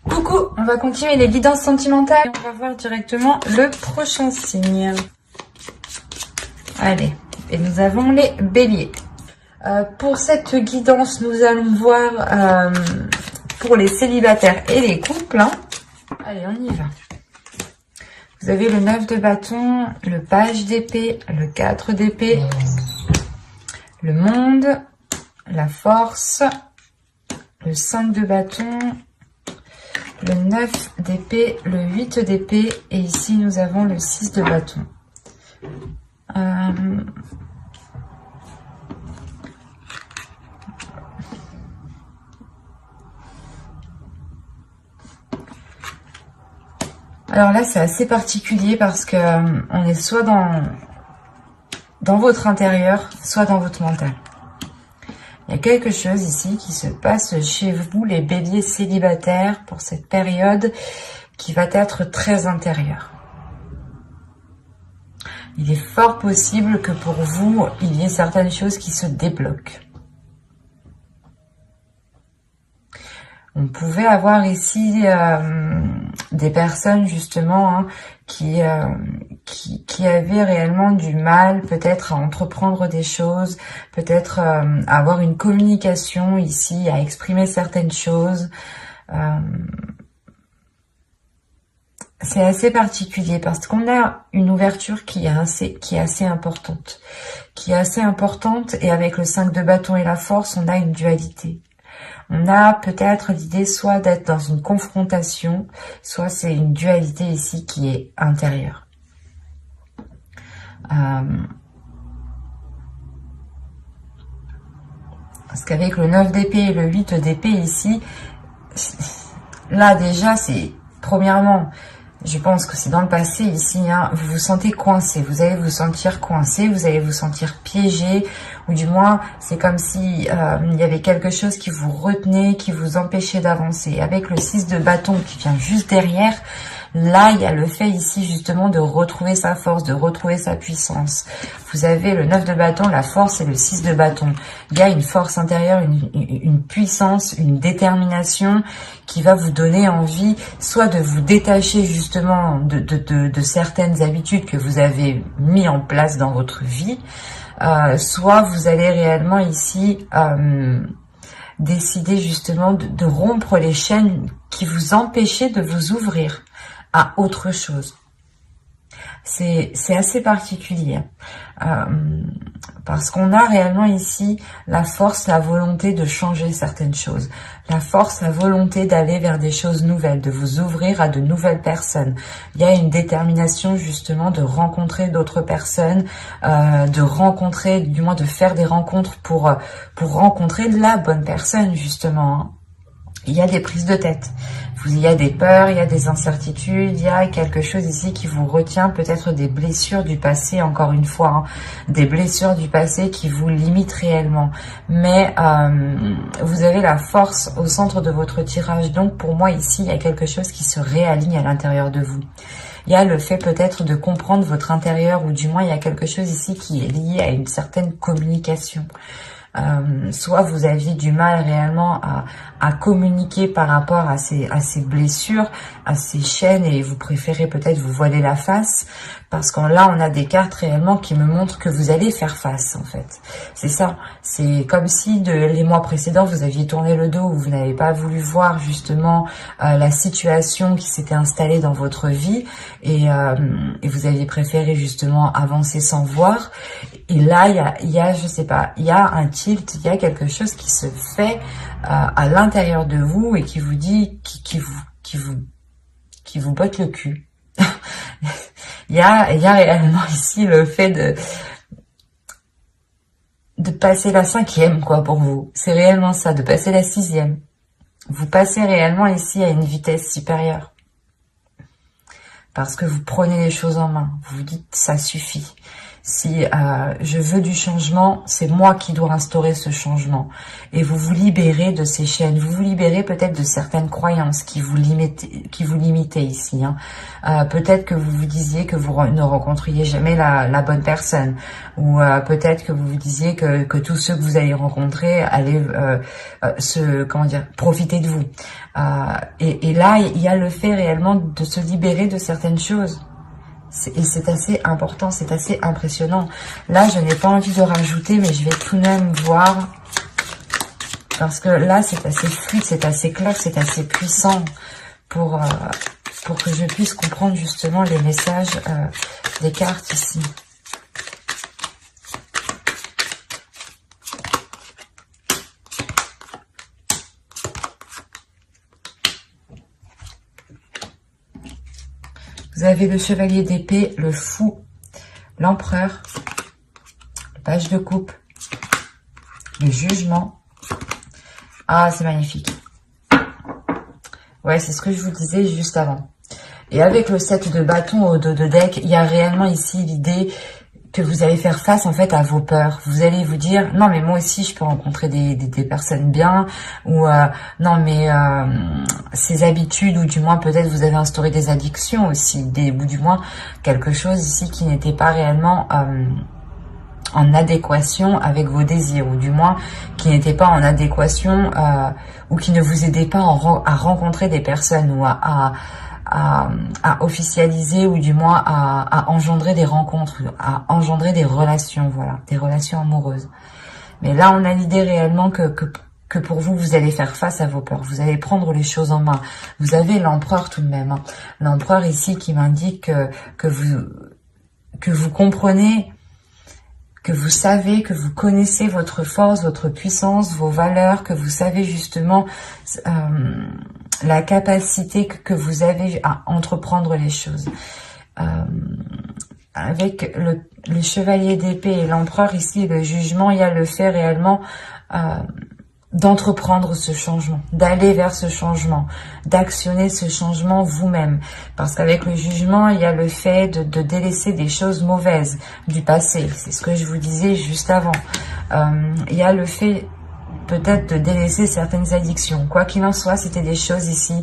Coucou, on va continuer les guidances sentimentales. On va voir directement le prochain signe. Allez, et nous avons les béliers. Pour cette guidance, nous allons voir pour les célibataires et les couples. Allez, on y va. Vous avez le 9 de bâton, le page d'épée, le 4 d'épée, le monde, la force, le 5 de bâton, le 9 d'épée, le 8 d'épée, et ici nous avons le 6 de bâton. Alors là, c'est assez particulier parce que on est soit dans votre intérieur, soit dans votre mental. Il y a quelque chose ici qui se passe chez vous, les béliers célibataires, pour cette période qui va être très intérieure. Il est fort possible que pour vous, il y ait certaines choses qui se débloquent. On pouvait avoir ici des personnes justement qui avaient réellement du mal peut-être à entreprendre des choses, peut-être à avoir une communication ici, à exprimer certaines choses. C'est assez particulier parce qu'on a une ouverture qui est assez importante. Et avec le 5 de bâton et la force, on a une dualité. On a peut-être l'idée soit d'être dans une confrontation, soit c'est une dualité ici qui est intérieure. Parce qu'avec le 9 d'épée et le 8 d'épée ici, là déjà c'est, premièrement, je pense que c'est dans le passé ici, vous vous sentez coincé, vous allez vous sentir coincé, vous allez vous sentir piégé, ou du moins c'est comme si il y avait quelque chose qui vous retenait, qui vous empêchait d'avancer. Avec le 6 de bâton qui vient juste derrière, là il y a le fait ici justement de retrouver sa force, de retrouver sa puissance. Vous avez le 9 de bâton, la force et le 6 de bâton. Il y a une force intérieure, une puissance, une détermination qui va vous donner envie soit de vous détacher justement de certaines habitudes que vous avez mis en place dans votre vie, soit vous allez réellement ici décider justement de rompre les chaînes qui vous empêchaient de vous ouvrir à autre chose. C'est assez particulier parce qu'on a réellement ici la force, la volonté de changer certaines choses, la force, la volonté d'aller vers des choses nouvelles, de vous ouvrir à de nouvelles personnes. Il y a une détermination justement de rencontrer d'autres personnes, de rencontrer, du moins de faire des rencontres pour rencontrer la bonne personne justement. Il y a des prises de tête. Il y a des peurs, il y a des incertitudes, il y a quelque chose ici qui vous retient, peut-être des blessures du passé, encore une fois, des blessures du passé qui vous limitent réellement. Mais vous avez la force au centre de votre tirage, donc pour moi ici, il y a quelque chose qui se réaligne à l'intérieur de vous. Il y a le fait peut-être de comprendre votre intérieur, ou du moins il y a quelque chose ici qui est lié à une certaine communication. Soit vous aviez du mal réellement à communiquer par rapport à ces blessures, à ces chaînes, et vous préférez peut-être vous voiler la face, parce que là on a des cartes réellement qui me montrent que vous allez faire face en fait. C'est ça, c'est comme si les mois précédents vous aviez tourné le dos, ou vous n'avez pas voulu voir justement la situation qui s'était installée dans votre vie, et vous aviez préféré justement avancer sans voir. Et là il y a je sais pas, il y a un tilt, il y a quelque chose qui se fait à l'intérieur de vous et qui vous dit, qui vous botte le cul. Il y a réellement ici le fait de passer la 5e, quoi, pour vous. C'est réellement ça, de passer la 6e. Vous passez réellement ici à une vitesse supérieure. Parce que vous prenez les choses en main. Vous vous dites, ça suffit. Si je veux du changement, c'est moi qui dois instaurer ce changement. Et vous vous libérez de ces chaînes, vous vous libérez peut-être de certaines croyances qui vous limitaient ici. Hein. Peut-être que vous vous disiez que vous ne rencontriez jamais la bonne personne, ou peut-être que vous vous disiez que tous ceux que vous allez rencontrer allaient profiter de vous. Et là, il y a le fait réellement de se libérer de certaines choses. Et c'est assez important, c'est assez impressionnant. Là, je n'ai pas envie de rajouter, mais je vais tout de même voir. Parce que là, c'est assez fluide, c'est assez clair, c'est assez puissant pour que je puisse comprendre justement les messages des cartes ici. Vous avez le chevalier d'épée, le fou, l'empereur, le page de coupe, le jugement. Ah, c'est magnifique. Ouais, c'est ce que je vous disais juste avant. Et avec le 7 de bâton au dos de deck, il y a réellement ici l'idée que vous allez faire face en fait à vos peurs. Vous allez vous dire non mais moi aussi je peux rencontrer des personnes bien, ou non mais ces habitudes, ou du moins peut-être vous avez instauré des addictions aussi, ou du moins quelque chose ici qui n'était pas réellement en adéquation avec vos désirs, ou du moins qui n'était pas en adéquation ou qui ne vous aidait pas à rencontrer des personnes, ou à officialiser, ou du moins à engendrer des rencontres, à engendrer des relations, voilà, des relations amoureuses. Mais là, on a l'idée réellement que pour vous, vous allez faire face à vos peurs, vous allez prendre les choses en main. Vous avez l'empereur tout de même, hein. L'empereur ici qui m'indique que vous comprenez, que vous savez, que vous connaissez votre force, votre puissance, vos valeurs, que vous savez justement la capacité que vous avez à entreprendre les choses. Avec le chevalier d'épée et l'empereur ici, et le jugement, il y a le fait réellement d'entreprendre ce changement, d'aller vers ce changement, d'actionner ce changement vous-même. Parce qu'avec le jugement, il y a le fait de délaisser des choses mauvaises du passé. C'est ce que je vous disais juste avant. Il y a le fait peut-être de délaisser certaines addictions. Quoi qu'il en soit, c'était des choses ici,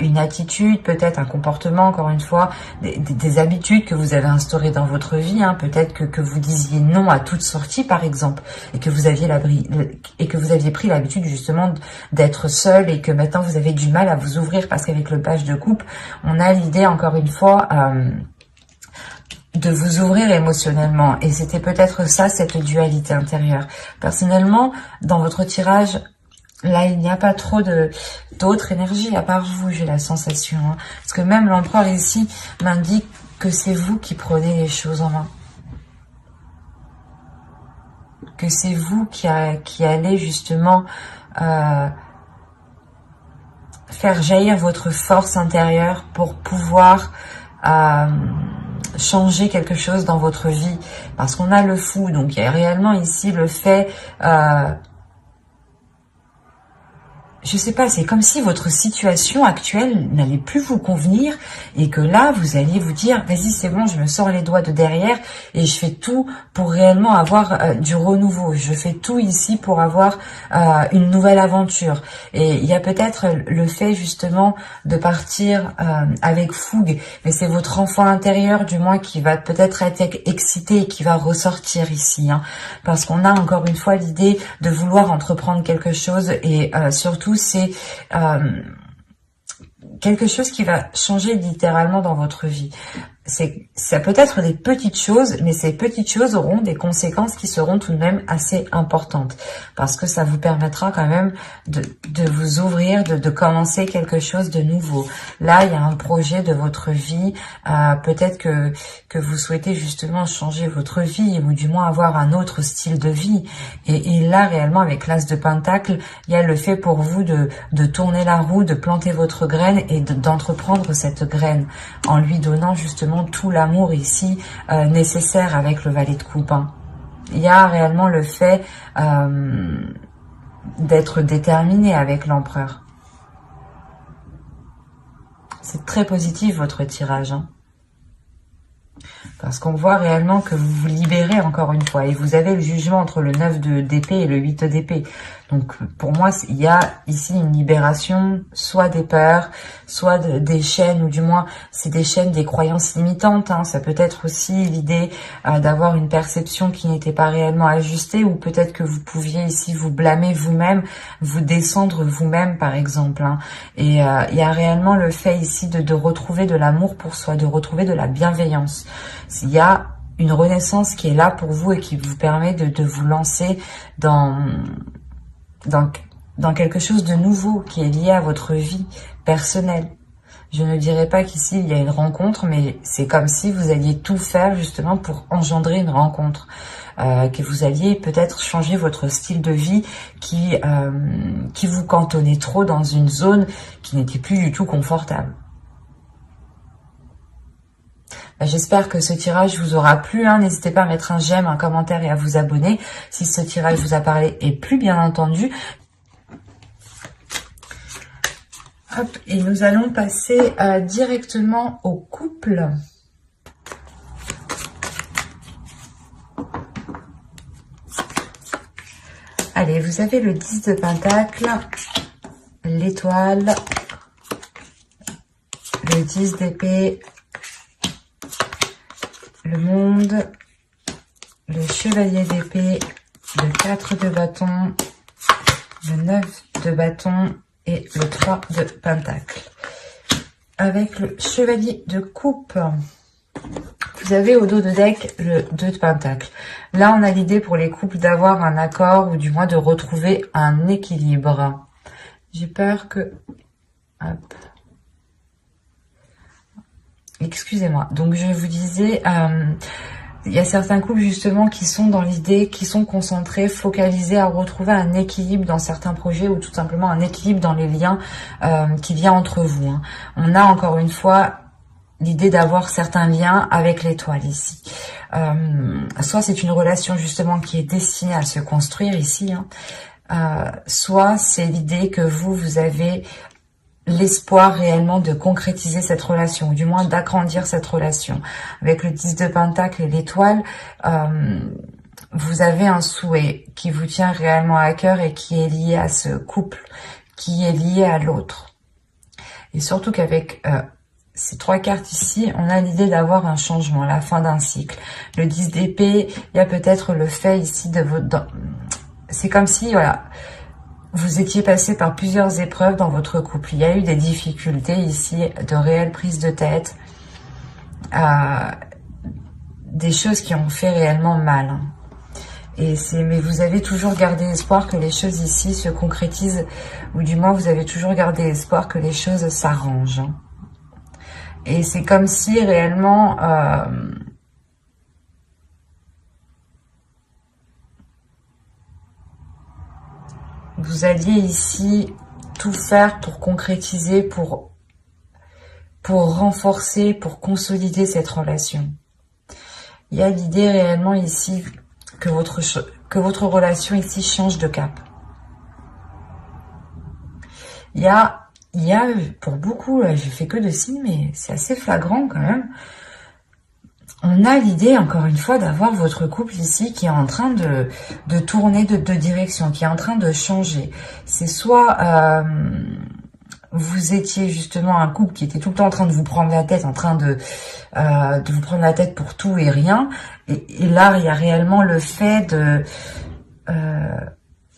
une attitude, peut-être un comportement, encore une fois, des habitudes que vous avez instaurées dans votre vie. Hein. Peut-être que vous disiez non à toute sortie, par exemple, et que vous aviez pris l'habitude justement d'être seul, et que maintenant vous avez du mal à vous ouvrir, parce qu'avec le page de coupe, on a l'idée, encore une fois, de vous ouvrir émotionnellement. Et c'était peut-être ça, cette dualité intérieure. Personnellement, dans votre tirage, là, il n'y a pas trop d'autres énergies à part vous, j'ai la sensation. Hein. Parce que même l'empereur ici m'indique que c'est vous qui prenez les choses en main. Que c'est vous qui allez justement faire jaillir votre force intérieure pour pouvoir changer quelque chose dans votre vie, parce qu'on a le fou, donc il y a réellement ici le fait, je sais pas, c'est comme si votre situation actuelle n'allait plus vous convenir, et que là, vous alliez vous dire, vas-y, c'est bon, je me sors les doigts de derrière, et je fais tout pour réellement avoir du renouveau. Je fais tout ici pour avoir une nouvelle aventure. Et il y a peut-être le fait, justement, de partir avec fougue, mais c'est votre enfant intérieur, du moins, qui va peut-être être excité et qui va ressortir ici, hein, parce qu'on a encore une fois l'idée de vouloir entreprendre quelque chose, et surtout, c'est quelque chose qui va changer littéralement dans votre vie. Ça peut être des petites choses, mais ces petites choses auront des conséquences qui seront tout de même assez importantes, parce que ça vous permettra quand même de vous ouvrir, de commencer quelque chose de nouveau. Là, il y a un projet de votre vie, peut-être que vous souhaitez justement changer votre vie, ou du moins avoir un autre style de vie. Et là, réellement, avec l'As de Pentacle, il y a le fait pour vous de tourner la roue, de planter votre graine, et d'entreprendre cette graine, en lui donnant justement tout l'amour ici nécessaire avec le valet de coupe. Hein. Il y a réellement le fait d'être déterminé avec l'empereur. C'est très positif votre tirage. Hein. Parce qu'on voit réellement que vous vous libérez encore une fois. Et vous avez le jugement entre le 9 d'épée et le 8 d'épée. Donc pour moi, il y a ici une libération, soit des peurs, soit des chaînes, ou du moins c'est des chaînes, des croyances limitantes. Hein. Ça peut être aussi l'idée d'avoir une perception qui n'était pas réellement ajustée, ou peut-être que vous pouviez ici vous blâmer vous-même, vous descendre vous-même par exemple. Hein. Et il y a réellement le fait ici de retrouver de l'amour pour soi, de retrouver de la bienveillance. Il y a une renaissance qui est là pour vous et qui vous permet de vous lancer dans quelque chose de nouveau qui est lié à votre vie personnelle. Je ne dirais pas qu'ici il y a une rencontre, mais c'est comme si vous alliez tout faire justement pour engendrer une rencontre. Que vous alliez peut-être changer votre style de vie qui vous cantonnait trop dans une zone qui n'était plus du tout confortable. J'espère que ce tirage vous aura plu. Hein. N'hésitez pas à mettre un j'aime, un commentaire et à vous abonner si ce tirage vous a parlé et plu, bien entendu. Hop, et nous allons passer directement au couple. Allez, vous avez le 10 de Pentacle, l'étoile, le 10 d'épée, le monde, le chevalier d'épée, le 4 de bâton, le 9 de bâton et le 3 de pentacle. Avec le chevalier de coupe, vous avez au dos de deck le 2 de pentacle. Là, on a l'idée pour les couples d'avoir un accord, ou du moins de retrouver un équilibre. J'ai peur que... Hop. Excusez-moi. Donc, je vous disais... il y a certains couples justement qui sont dans l'idée, qui sont concentrés, focalisés à retrouver un équilibre dans certains projets, ou tout simplement un équilibre dans les liens qu'il y a entre vous. Hein. On a encore une fois l'idée d'avoir certains liens avec l'étoile ici. Soit c'est une relation justement qui est destinée à se construire ici, hein. Soit c'est l'idée que vous avez l'espoir réellement de concrétiser cette relation, ou du moins d'agrandir cette relation. Avec le 10 de Pentacle et l'étoile, vous avez un souhait qui vous tient réellement à cœur et qui est lié à ce couple, qui est lié à l'autre. Et surtout qu'avec ces 3 cartes ici, on a l'idée d'avoir un changement, la fin d'un cycle. Le 10 d'épée, il y a peut-être le fait ici de votre... C'est comme si, voilà... Vous étiez passé par plusieurs épreuves dans votre couple. Il y a eu des difficultés ici, de réelles prises de tête, des choses qui ont fait réellement mal. Mais vous avez toujours gardé espoir que les choses ici se concrétisent, ou du moins vous avez toujours gardé espoir que les choses s'arrangent. Et c'est comme si réellement... vous alliez ici tout faire pour concrétiser, pour renforcer, pour consolider cette relation. Il y a l'idée réellement ici que votre relation ici change de cap. Il y a pour beaucoup, je fais que de signes, mais c'est assez flagrant quand même. On a l'idée, encore une fois, d'avoir votre couple ici qui est en train de tourner de direction, qui est en train de changer. C'est soit vous étiez justement un couple qui était tout le temps en train de vous prendre la tête, en train de vous prendre la tête pour tout et rien. Et là, il y a réellement le fait de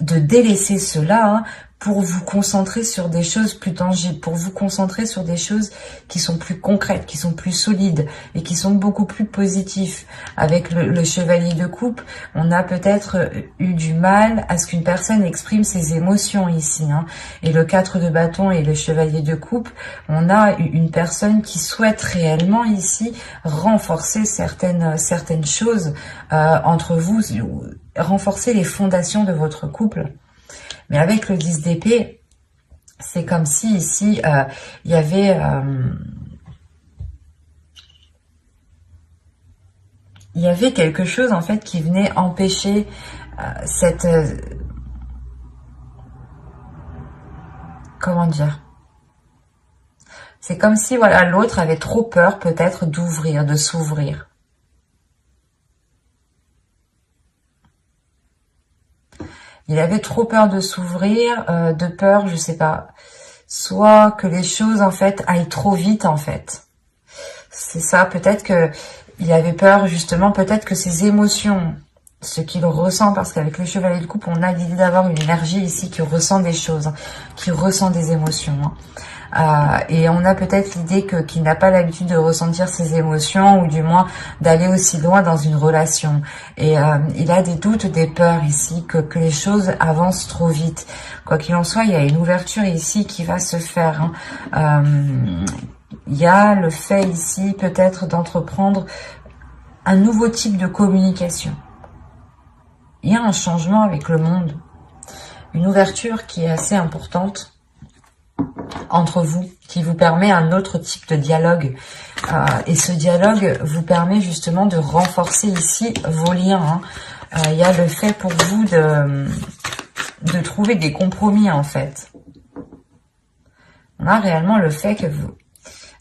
délaisser cela, hein, pour vous concentrer sur des choses plus tangibles, pour vous concentrer sur des choses qui sont plus concrètes, qui sont plus solides et qui sont beaucoup plus positifs. Avec le chevalier de coupe, on a peut-être eu du mal à ce qu'une personne exprime ses émotions ici, hein. Et le 4 de bâton et le chevalier de coupe, on a une personne qui souhaite réellement ici renforcer certaines choses entre vous, renforcer les fondations de votre couple. Mais avec le 10 d'épée, c'est comme si ici, il y avait... il y avait quelque chose en fait qui venait empêcher cette... comment dire? C'est comme si voilà, l'autre avait trop peur peut-être d'ouvrir, de s'ouvrir. Il avait trop peur de s'ouvrir, de peur, je sais pas, soit que les choses en fait aillent trop vite en fait. C'est ça, peut-être que il avait peur justement, peut-être que ses émotions, ce qu'il ressent, parce qu'avec le chevalier de coupe, on a l'idée d'avoir une énergie ici qui ressent des choses, hein, qui ressent des émotions. Hein. Et on a peut-être l'idée qu'il n'a pas l'habitude de ressentir ses émotions, ou du moins d'aller aussi loin dans une relation. Et il a des doutes, des peurs ici, que les choses avancent trop vite. Quoi qu'il en soit, il y a une ouverture ici qui va se faire. Hein. Il y a le fait ici peut-être d'entreprendre un nouveau type de communication. Il y a un changement avec le monde, une ouverture qui est assez importante entre vous, qui vous permet un autre type de dialogue. Et ce dialogue vous permet justement de renforcer ici vos liens. Hein. Il y a le fait pour vous de trouver des compromis en fait. On a réellement le fait que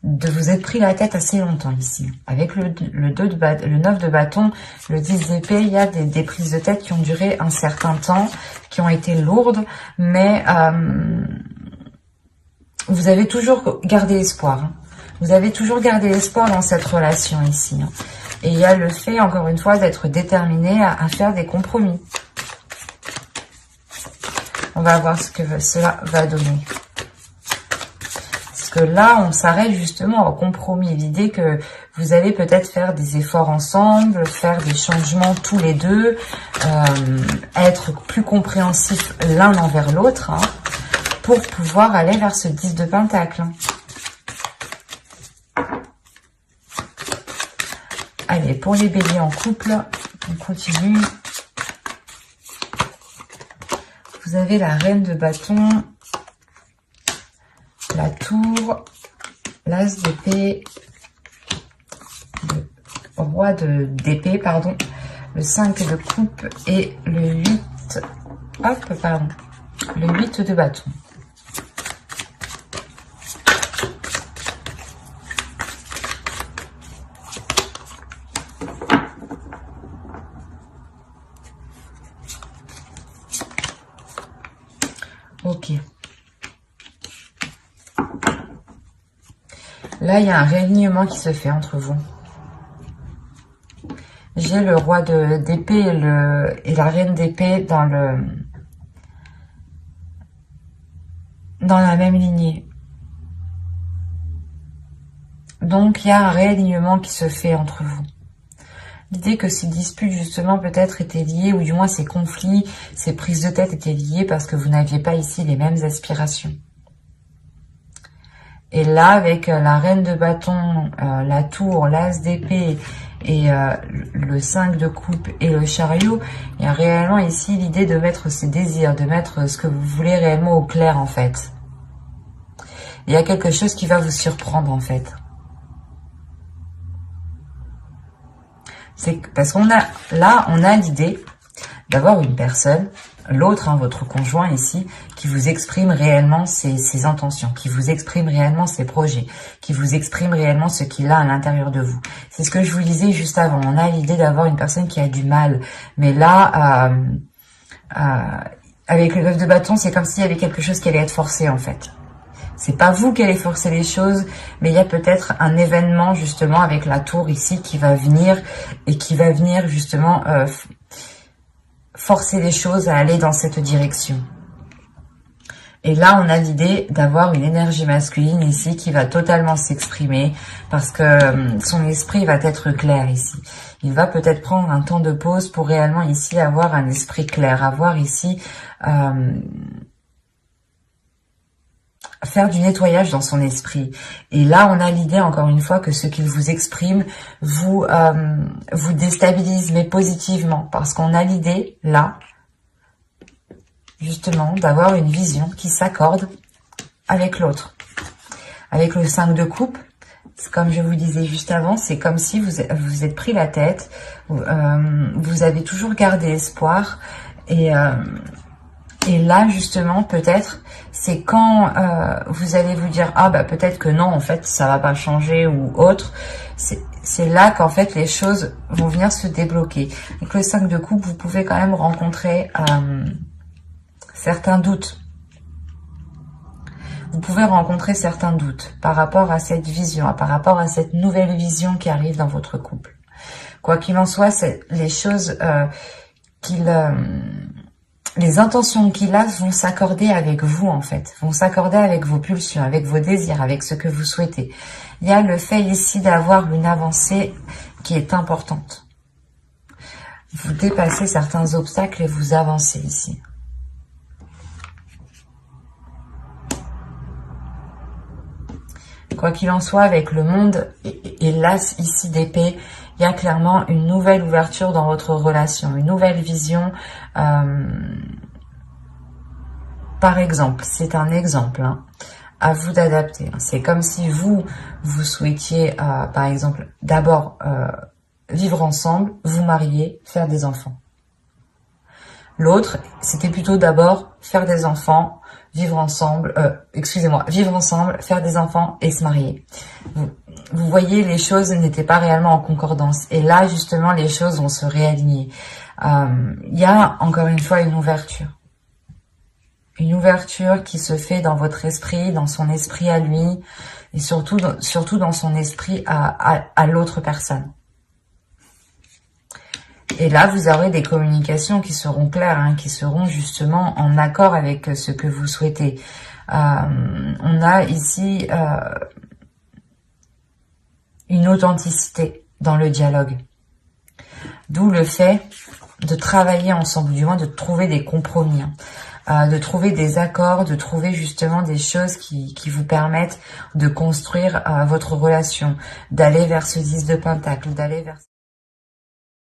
vous êtes pris la tête assez longtemps ici. Avec le 9 de bâton, le 10 d'épée, il y a des prises de tête qui ont duré un certain temps, qui ont été lourdes, mais vous avez toujours gardé espoir. Hein. Vous avez toujours gardé espoir dans cette relation ici. Hein. Et il y a le fait, encore une fois, d'être déterminé à faire des compromis. On va voir ce que cela va donner. Parce que là, on s'arrête justement au compromis. L'idée que vous allez peut-être faire des efforts ensemble, faire des changements tous les deux, être plus compréhensifs l'un envers l'autre, hein, pour pouvoir aller vers ce 10 de pentacle. Allez, pour les béliers en couple, on continue. Vous avez la reine de bâton, la tour, l'as d'épée, le roi d'épée, pardon, le 5 de coupe et le 8, le 8 de bâton. Ok. Là, il y a un réalignement qui se fait entre vous. J'ai le roi d'épée et la reine d'épée dans la même lignée. Donc, il y a un réalignement qui se fait entre vous. L'idée que ces disputes, justement, peut-être étaient liées, ou du moins ces conflits, ces prises de tête étaient liées parce que vous n'aviez pas ici les mêmes aspirations. Et là, avec la reine de bâton, la tour, l'as d'épée et le 5 de coupe et le chariot, il y a réellement ici l'idée de mettre ses désirs, de mettre ce que vous voulez réellement au clair, en fait. Il y a quelque chose qui va vous surprendre, en fait. C'est parce qu'on a, là, on a l'idée d'avoir une personne, l'autre, hein, votre conjoint ici, qui vous exprime réellement ses intentions, qui vous exprime réellement ses projets, qui vous exprime réellement ce qu'il a à l'intérieur de vous. C'est ce que je vous disais juste avant. On a l'idée d'avoir une personne qui a du mal. Mais là, avec le 9 de bâton, c'est comme s'il y avait quelque chose qui allait être forcé, en fait. C'est pas vous qui allez forcer les choses, mais il y a peut-être un événement, justement, avec la tour ici qui va venir et qui va venir, justement, forcer les choses à aller dans cette direction. Et là, on a l'idée d'avoir une énergie masculine ici qui va totalement s'exprimer parce que son esprit va être clair ici. Il va peut-être prendre un temps de pause pour réellement ici avoir un esprit clair, avoir ici faire du nettoyage dans son esprit. Et là, on a l'idée, encore une fois, que ce qu'il vous exprime vous déstabilise, mais positivement. Parce qu'on a l'idée, là, justement, d'avoir une vision qui s'accorde avec l'autre. Avec le 5 de coupe, comme je vous disais juste avant, c'est comme si vous êtes pris la tête, vous avez toujours gardé espoir, et là, justement, peut-être, c'est quand vous allez vous dire « Ah, bah peut-être que non, en fait, ça va pas changer » ou autre. C'est là qu'en fait, les choses vont venir se débloquer. Avec le 5 de coupe, vous pouvez quand même rencontrer certains doutes. Vous pouvez rencontrer certains doutes par rapport à cette vision, par rapport à cette nouvelle vision qui arrive dans votre couple. Quoi qu'il en soit, c'est les choses les intentions qu'il a vont s'accorder avec vous, en fait. Vont s'accorder avec vos pulsions, avec vos désirs, avec ce que vous souhaitez. Il y a le fait ici d'avoir une avancée qui est importante. Vous dépassez certains obstacles et vous avancez ici. Quoi qu'il en soit, avec le monde et l'as ici d'épée, il y a clairement une nouvelle ouverture dans votre relation, une nouvelle vision. Par exemple, c'est un exemple, hein, à vous d'adapter. C'est comme si vous souhaitiez, par exemple, d'abord vivre ensemble, vous marier, faire des enfants. L'autre, c'était plutôt d'abord faire des enfants, vivre ensemble, vivre ensemble, faire des enfants et se marier. Vous voyez, les choses n'étaient pas réellement en concordance. Et là, justement, les choses vont se réaligner. Il y a, encore une fois, une ouverture. Une ouverture qui se fait dans votre esprit, dans son esprit à lui, et surtout dans son esprit à l'autre personne. Et là, vous aurez des communications qui seront claires, hein, qui seront justement en accord avec ce que vous souhaitez. On a ici une authenticité dans le dialogue. D'où le fait de travailler ensemble, du moins de trouver des compromis, hein, de trouver des accords, de trouver justement des choses qui vous permettent de construire votre relation, d'aller vers ce 10 de Pentacle, d'aller vers...